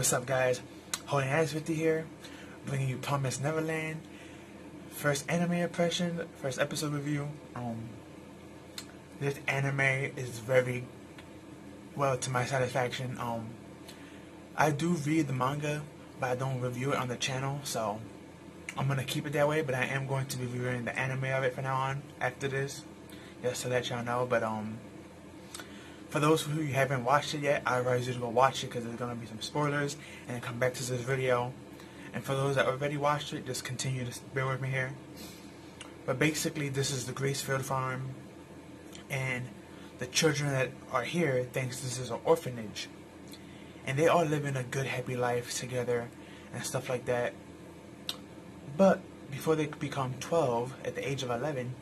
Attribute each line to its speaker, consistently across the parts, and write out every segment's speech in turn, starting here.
Speaker 1: What's up, guys? Holding Hands 50 here, bringing you Promised Neverland. First anime impression, first episode review. This anime is very well to my satisfaction. I do read the manga, but I don't review it on the channel, so I'm gonna keep it that way. But I am going to be reviewing the anime of it from now on after this, just to let y'all know. But for those who haven't watched it yet, I advise you to go watch it because there's going to be some spoilers and come back to this video. And for those that already watched it, just continue to bear with me here. But basically, this is the Gracefield farm, and the children that are here thinks this is an orphanage. And they all live in a good, happy life together and stuff like that. But before they become 12, at the age of 11,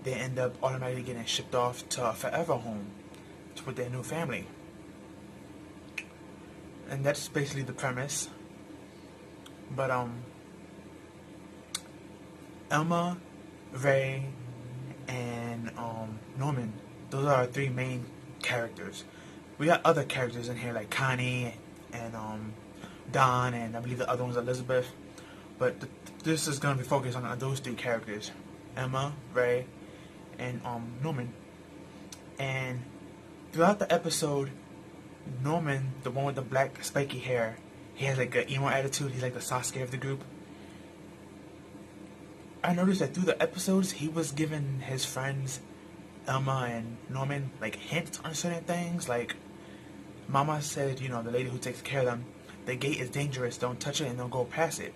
Speaker 1: they end up automatically getting shipped off to a forever home with their new family. And that's basically the premise. But Elma, Ray, and Norman, those are our three main characters. We got other characters in here like Connie and Don, and I believe the other one's Elizabeth. But this is going to be focused on those three characters: Emma, Ray, and Norman. And throughout the episode, Norman, the one with the black spiky hair, he has like an emo attitude. He's like the Sasuke of the group. I noticed that through the episodes, he was giving his friends, Elma and Norman, like hints on certain things. Like, Mama said, you know, the lady who takes care of them, the gate is dangerous, don't touch it and don't go past it.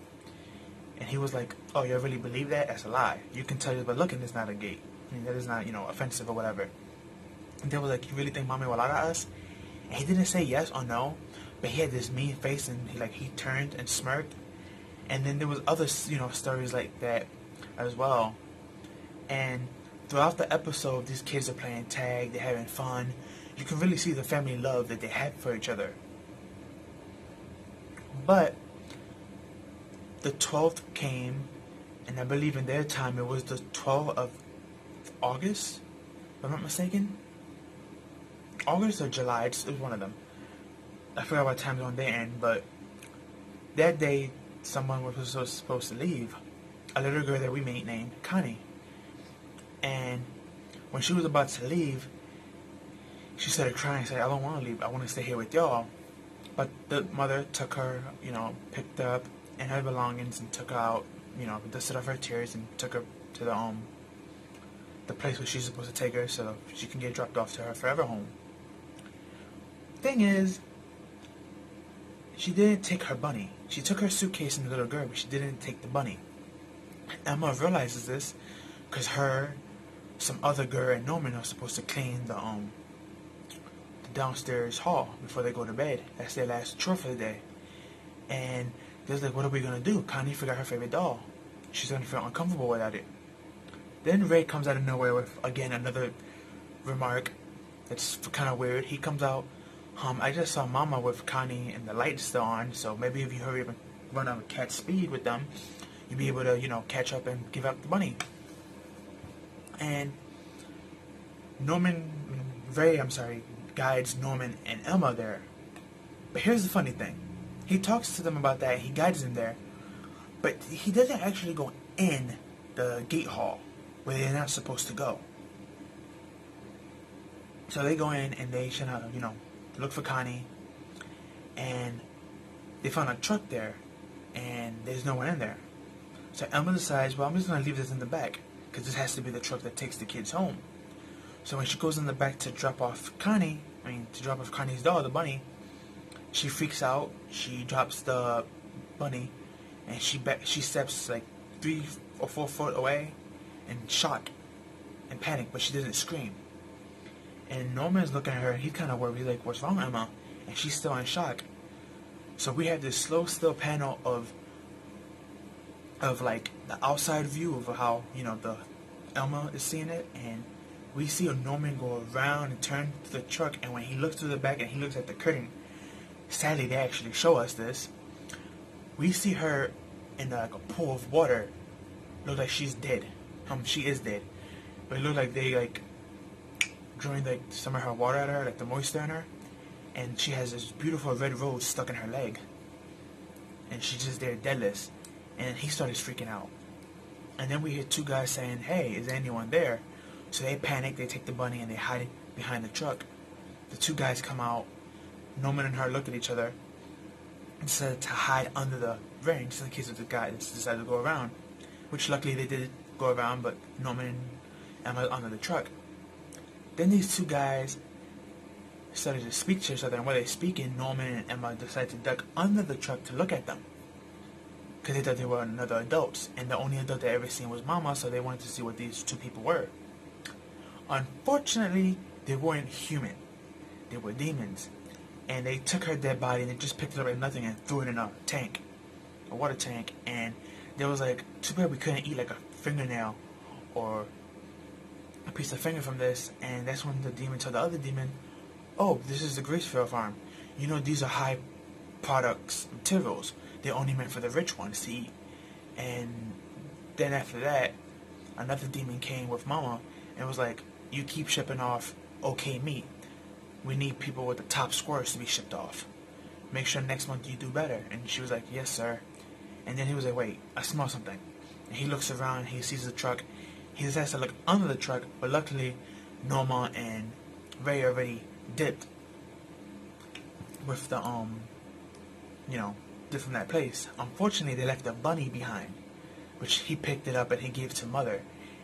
Speaker 1: And he was like, oh, you really believe that? That's a lie. You can tell you by looking, it's not a gate. I mean, that is not, you know, offensive or whatever. And they was like, you really think Mommy will lie to us? And he didn't say yes or no, but he had this mean face, and he turned and smirked. And then there was other, you know, stories like that as well. And throughout the episode, these kids are playing tag, they're having fun. You can really see the family love that they have for each other. But the 12th came, and I believe in their time it was the 12th of August, if I'm not mistaken. August or July, it was one of them. I forgot what time zone they're in, but that day someone was supposed to leave. A little girl that we made named Connie. And when she was about to leave, she started crying and said, I don't want to leave, I want to stay here with y'all. But the mother took her, you know, picked her up and her belongings and took her out, you know, dusted off her tears and took her to the place where she's supposed to take her so she can get dropped off to her forever home. Thing is, she didn't take her bunny. She took her suitcase and the little girl, but she didn't take the bunny. Emma realizes this because her, some other girl, and Norman are supposed to clean the downstairs hall before they go to bed. That's their last chore for the day. And they're like, what are we gonna do? Connie forgot her favorite doll. She's gonna feel uncomfortable without it. Then Ray comes out of nowhere with, again, another remark that's kind of weird. He comes out, I just saw Mama with Connie and the lights still on, so maybe if you hurry up and run at cat speed with them, you'll be able to, you know, catch up and give up the bunny. And Ray guides Norman and Elma there. But here's the funny thing. He talks to them about that, he guides them there, but he doesn't actually go in the gate hall where they're not supposed to go. So they go in and they should, you know, look for Connie, and they found a truck there, and there's no one in there. So Elma decides, well, I'm just going to leave this in the back, because this has to be the truck that takes the kids home. So when she goes in the back to drop off Connie's doll, the bunny, she freaks out, she drops the bunny, and she steps like 3 or 4 foot away in shock and panic, but she doesn't scream. And Norman's looking at her, and he's kind of worried. He's like, what's wrong, Emma? And she's still in shock. So we have this slow, still panel of like the outside view of how, you know, the Elma is seeing it, and we see a Norman go around and turn to the truck, and when he looks through the back and he looks at the curtain, sadly they actually show us this, we see her in like a pool of water. Look like she's dead. She is dead, but it looked like they like drawing like some of her water out of her, like the moisture in her, and she has this beautiful red rose stuck in her leg. and she's just there deadless. And he started freaking out. And then we hear two guys saying, "Hey, is anyone there?" So they panic, they take the bunny and they hide behind the truck. The two guys come out. Norman and her look at each other and decided to hide under the ring just in case of the guys decided to go around. Which luckily they did go around, but Norman and Emma under the truck. Then these two guys started to speak to each other, and while they're speaking, Norman and Emma decided to duck under the truck to look at them. Because they thought they were another adults, and the only adult they ever seen was Mama, so they wanted to see what these two people were. Unfortunately, they weren't human. They were demons. And they took her dead body and they just picked it up like nothing and threw it in a tank. A water tank. And there was like, too bad we couldn't eat like a fingernail or a piece of finger from this. And that's when the demon told the other demon, "Oh, this is the Greaseville farm. You know, these are high products materials. They're only meant for the rich ones to eat." And then after that, another demon came with Mama and was like, "You keep shipping off okay meat. We need people with the top scores to be shipped off. Make sure next month you do better." And she was like, "Yes, sir." And then he was like, "Wait, I smell something." And he looks around, he sees the truck. He decides to look under the truck, but luckily Norma and Ray already dipped with the, dip from that place. Unfortunately, they left the bunny behind, which he picked it up and he gave to Mother.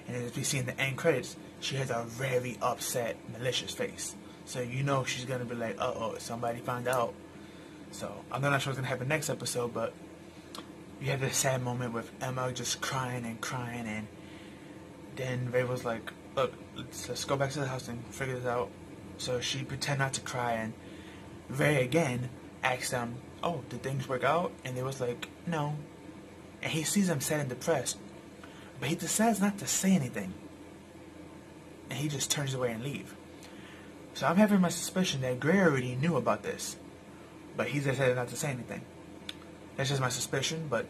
Speaker 1: And as we see in the end credits, she has a very upset, malicious face. So you know she's going to be like, uh-oh, somebody found out. So I'm not sure what's going to happen next episode, but you have this sad moment with Emma just crying, and then Ray was like, "Look, let's go back to the house and figure this out." So she pretended not to cry, and Ray again asked them, "Oh, did things work out?" And they was like, "No." And he sees them sad and depressed, but he decides not to say anything. And he just turns away and leaves. So I'm having my suspicion that Gray already knew about this, but he decided not to say anything. That's just my suspicion, but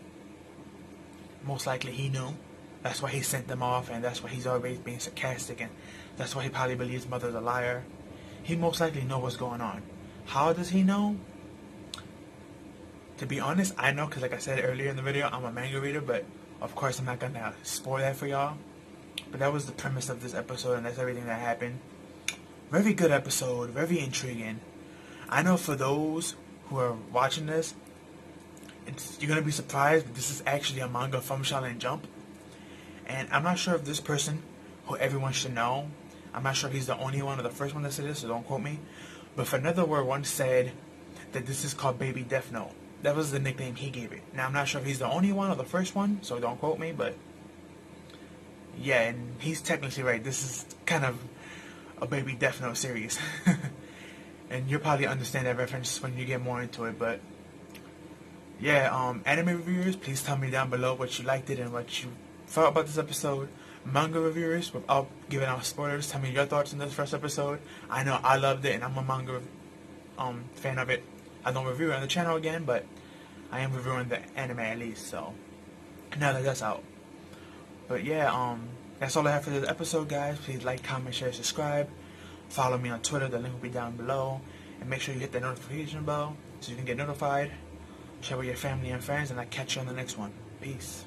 Speaker 1: most likely he knew. That's why he sent them off, and that's why he's always being sarcastic, and that's why he probably believes Mother's a liar. He most likely knows what's going on. How does he know? To be honest, I know because like I said earlier in the video, I'm a manga reader, but of course I'm not going to spoil that for y'all. But that was the premise of this episode, and that's everything that happened. Very good episode, very intriguing. I know for those who are watching this, you're going to be surprised, but this is actually a manga from Shonen Jump. And I'm not sure if this person, who everyone should know, I'm not sure if he's the only one or the first one that said this, so don't quote me. But for another word once said that this is called Baby Death Note. That was the nickname he gave it. Now I'm not sure if he's the only one or the first one, so don't quote me, but yeah, and he's technically right. This is kind of a Baby Death Note series. And you'll probably understand that reference when you get more into it, but yeah, anime reviewers, please tell me down below what you liked it and what you thought about this episode. Manga reviewers, without giving out spoilers, tell me your thoughts on this first episode. I know I loved it, and I'm a manga fan of it. I don't review it on the channel again, but I am reviewing the anime at least, so now that that's out. But yeah, that's all I have for this episode, guys. Please like, comment, share, subscribe. Follow me on Twitter, the link will be down below. And make sure you hit the notification bell so you can get notified. Share with your family and friends, and I'll catch you on the next one. Peace.